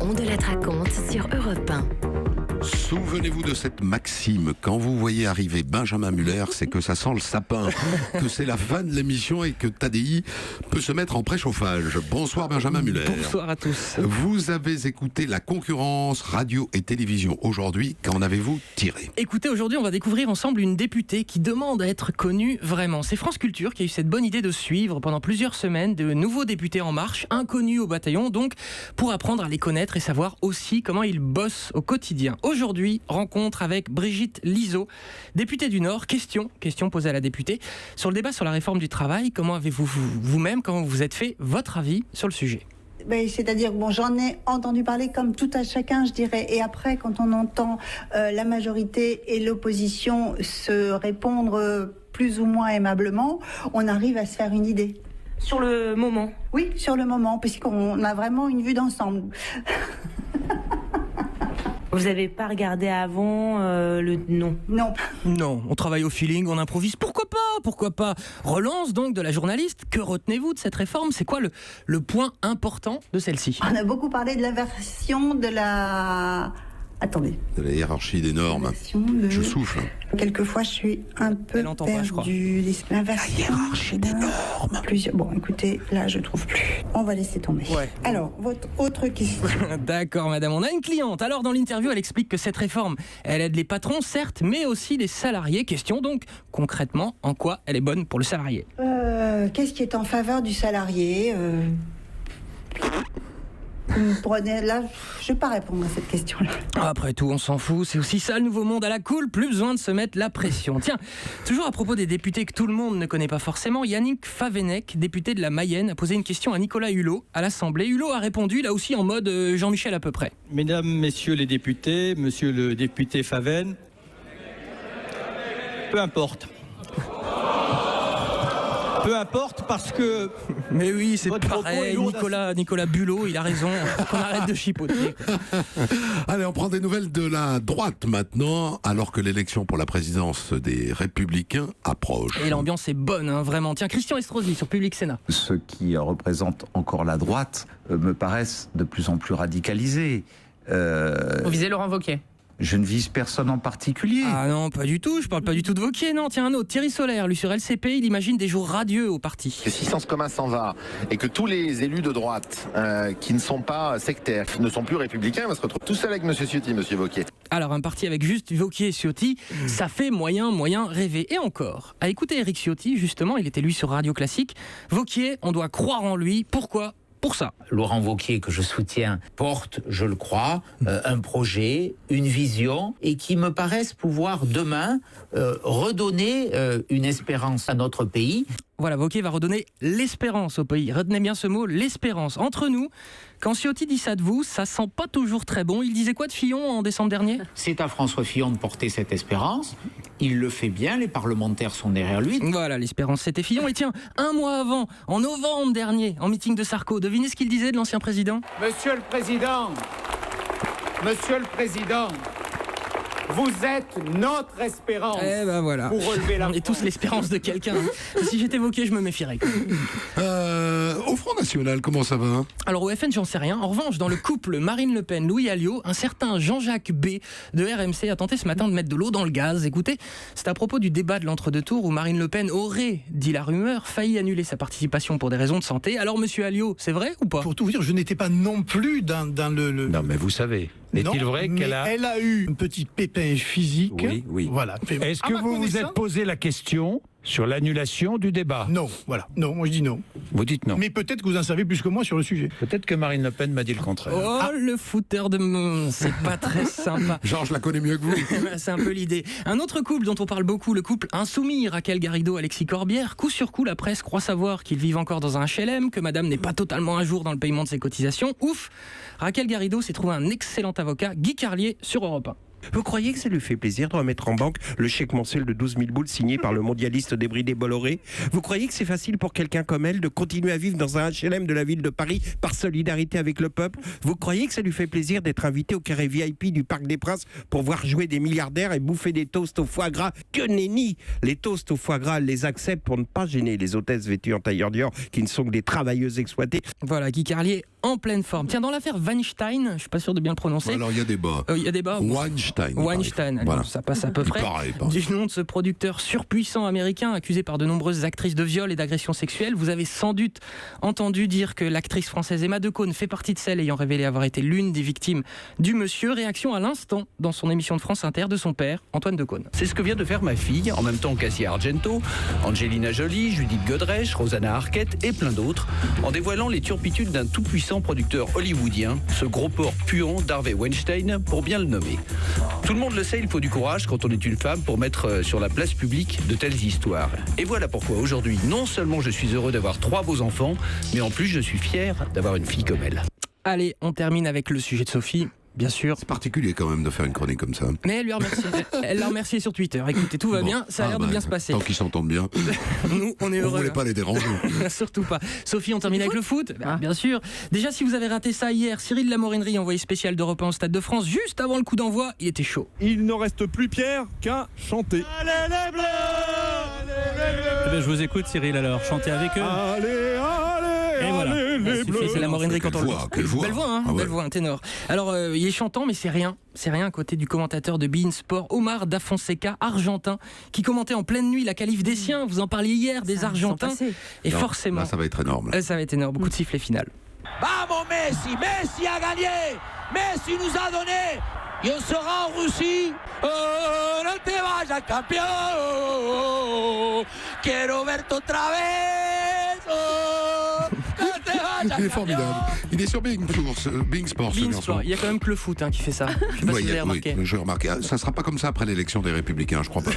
On de la raconte sur Europe 1. Souvenez-vous de cette maxime, quand vous voyez arriver Benjamin Muller, c'est que ça sent le sapin, que c'est la fin de l'émission et que Tadei peut se mettre en préchauffage. Bonsoir Benjamin Muller. Bonsoir à tous. Vous avez écouté la concurrence radio et télévision aujourd'hui, qu'en avez-vous tiré ? Écoutez, aujourd'hui on va découvrir ensemble une députée qui demande à être connue vraiment. C'est France Culture qui a eu cette bonne idée de suivre pendant plusieurs semaines de nouveaux députés en marche, inconnus au bataillon, donc pour apprendre à les connaître et savoir aussi comment ils bossent au quotidien. Aujourd'hui, rencontre avec Brigitte Liso, députée du Nord. Question posée à la députée sur le débat sur la réforme du travail. Comment avez-vous vous-même, comment vous êtes fait votre avis sur le sujet ? C'est-à-dire, j'en ai entendu parler comme tout à chacun, je dirais. Et après, quand on entend la majorité et l'opposition se répondre plus ou moins aimablement, on arrive à se faire une idée. Sur le moment ? Oui, sur le moment, puisqu'on a vraiment une vue d'ensemble. Vous n'avez pas regardé avant le nom ? Non, on travaille au feeling, on improvise. Pourquoi pas ? Relance donc de la journaliste. Que retenez-vous de cette réforme ? C'est quoi le point important de celle-ci ? On a beaucoup parlé de l'inversion de la... Attendez. De la hiérarchie des normes. Je souffle. Quelquefois, je suis un peu perdue. La hiérarchie des normes. Bon, écoutez, là, je trouve plus. On va laisser tomber. Ouais. Alors, votre autre question. D'accord, madame. On a une cliente. Alors, dans l'interview, elle explique que cette réforme, elle aide les patrons, certes, mais aussi les salariés. Question donc, concrètement, en quoi elle est bonne pour le salarié ? Qu'est-ce qui est en faveur du salarié Là, je ne vais pas répondre à cette question-là. Après tout, on s'en fout. C'est aussi ça le nouveau monde à la cool. Plus besoin de se mettre la pression. Tiens, toujours à propos des députés que tout le monde ne connaît pas forcément, Yannick Favennec, député de la Mayenne, a posé une question à Nicolas Hulot à l'Assemblée. Hulot a répondu, là aussi en mode Jean-Michel à peu près. Mesdames, messieurs les députés, monsieur le député Favenne, peu importe. Peu importe parce que... Mais oui, c'est pareil, Nicolas Bulot, il a raison, qu'on arrête de chipoter. Allez, on prend des nouvelles de la droite maintenant, alors que l'élection pour la présidence des Républicains approche. Et l'ambiance est bonne, vraiment. Tiens, Christian Estrosi sur Public Sénat. Ceux qui représentent encore la droite me paraissent de plus en plus radicalisés. Vous visez Laurent Wauquiez ? Je ne vise personne en particulier. Ah non, pas du tout, je parle pas du tout de Wauquiez, non. Tiens, un autre, Thierry Solaire, lui sur LCP, il imagine des jours radieux au parti. Si Sens commun s'en va et que tous les élus de droite qui ne sont pas sectaires, qui ne sont plus républicains, on va se retrouver tout seul avec M. Ciotti, M. Wauquiez. Alors un parti avec juste Wauquiez et Ciotti, ça fait moyen rêver. Et encore, à écouter Éric Ciotti, justement, il était lui sur Radio Classique. Wauquiez, on doit croire en lui, pourquoi ? Pour ça. Laurent Wauquiez, que je soutiens, porte, je le crois, un projet, une vision, et qui me paraissent pouvoir demain redonner une espérance à notre pays. Voilà, Wauquiez va redonner l'espérance au pays. Retenez bien ce mot, l'espérance. Entre nous, quand Ciotti dit ça de vous, ça sent pas toujours très bon. Il disait quoi de Fillon en décembre dernier ? C'est à François Fillon de porter cette espérance. Il le fait bien, les parlementaires sont derrière lui. Voilà, l'espérance c'était Fillon. Et tiens, un mois avant, en novembre dernier, en meeting de Sarko, devinez ce qu'il disait de l'ancien président ? Monsieur le Président, vous êtes notre espérance. Eh ben voilà, pour relever la on est tous l'espérance de quelqu'un. Si j'étais Wauquiez, je me méfierais. Au Front National, comment ça va ? Alors au FN, j'en sais rien. En revanche, dans le couple Marine Le Pen, Louis Alliot, un certain Jean-Jacques B de RMC a tenté ce matin de mettre de l'eau dans le gaz. Écoutez, c'est à propos du débat de l'entre-deux tours où Marine Le Pen aurait, dit la rumeur, failli annuler sa participation pour des raisons de santé. Alors monsieur Alliot, c'est vrai ou pas ? Pour tout vous dire, je n'étais pas non plus dans le... Non, mais vous savez, est-il vrai qu'elle a... Elle a eu un petit pépin physique. Oui. Voilà. Est-ce que vous vous êtes posé la question sur l'annulation du débat ? Non, voilà. Non, moi je dis non. Vous dites non. Mais peut-être que vous en savez plus que moi sur le sujet. Peut-être que Marine Le Pen m'a dit le contraire. Oh, le fouteur de... C'est pas très sympa. Genre, je la connais mieux que vous. C'est un peu l'idée. Un autre couple dont on parle beaucoup, le couple insoumis, Raquel Garrido, Alexis Corbière. Coup sur coup, la presse croit savoir qu'ils vivent encore dans un HLM, que madame n'est pas totalement à jour dans le paiement de ses cotisations. Ouf, Raquel Garrido s'est trouvé un excellent avocat, Guy Carlier, sur Europe 1. Vous croyez que ça lui fait plaisir de remettre en banque le chèque mensuel de 12 000 boules signé par le mondialiste débridé Bolloré ? Vous croyez que c'est facile pour quelqu'un comme elle de continuer à vivre dans un HLM de la ville de Paris par solidarité avec le peuple ? Vous croyez que ça lui fait plaisir d'être invité au carré VIP du Parc des Princes pour voir jouer des milliardaires et bouffer des toasts au foie gras ? Que nenni ! Les toasts au foie gras, elle les accepte pour ne pas gêner les hôtesses vêtues en tailleur Dior qui ne sont que des travailleuses exploitées. Voilà, Guy Carlier en pleine forme. Tiens, dans l'affaire Weinstein, je suis pas sûr de bien le prononcer. Alors il y a débat. Il y a débat. Weinstein. Voilà. Ça passe à peu près. Du nom de ce producteur surpuissant américain accusé par de nombreuses actrices de viol et d'agression sexuelle. Vous avez sans doute entendu dire que l'actrice française Emma Decaune fait partie de celles ayant révélé avoir été l'une des victimes du monsieur. Réaction à l'instant dans son émission de France Inter de son père, Antoine Decaune. C'est ce que vient de faire ma fille, en même temps qu'Asia Argento, Angelina Jolie, Judith Godrèche, Rosanna Arquette et plein d'autres, en dévoilant les turpitudes d'un tout-puissant producteur hollywoodien, ce gros porc puant d'Harvey Weinstein, pour bien le nommer. Tout le monde le sait, il faut du courage quand on est une femme pour mettre sur la place publique de telles histoires. Et voilà pourquoi aujourd'hui, non seulement je suis heureux d'avoir 3 beaux enfants, mais en plus je suis fier d'avoir une fille comme elle. Allez, on termine avec le sujet de Sophie. Bien sûr. C'est particulier quand même de faire une chronique comme ça. Mais elle lui a remercié. Elle l'a remercié sur Twitter. Écoutez, tout va bien, ça a l'air de bien se passer. Tant qu'ils s'entendent bien. Nous, on est heureux. On voulait pas les déranger. Surtout pas. Sophie, on termine avec le foot. Bien sûr. Déjà, si vous avez raté ça hier, Cyril Lamorinerie, envoyé spécial d'Europe 1 au Stade de France, juste avant le coup d'envoi, il était chaud. Il ne reste plus Pierre qu'à chanter. Allez les bleus, Eh bien, je vous écoute, Cyril, alors. Chantez avec eux. Allez, et voilà. C'est la morinerie quand on le voit. Quelle voix. Belle voix, hein, belle voix, un ténor. Alors, il est chantant, mais c'est rien. C'est rien à côté du commentateur de beIN Sport, Omar Da Fonseca, argentin, qui commentait en pleine nuit la qualif des siens. Vous en parliez hier, des Argentins. Et non, forcément. Là, ça va être énorme. Ça va être énorme. Beaucoup de sifflets finales. Vamos Messi, Messi a gagné, Messi nous a donné, et on sera en Russie, oh, no te vayas campeón, quiero verte otra vez, oh, no te vayas. Il est formidable. Il est sur beIN Sport, ce garçon. Il y a quand même que le foot qui fait ça. Je sais pas si vous avez remarqué. Oui, j'ai remarqué. Ça sera pas comme ça après l'élection des Républicains, je crois pas.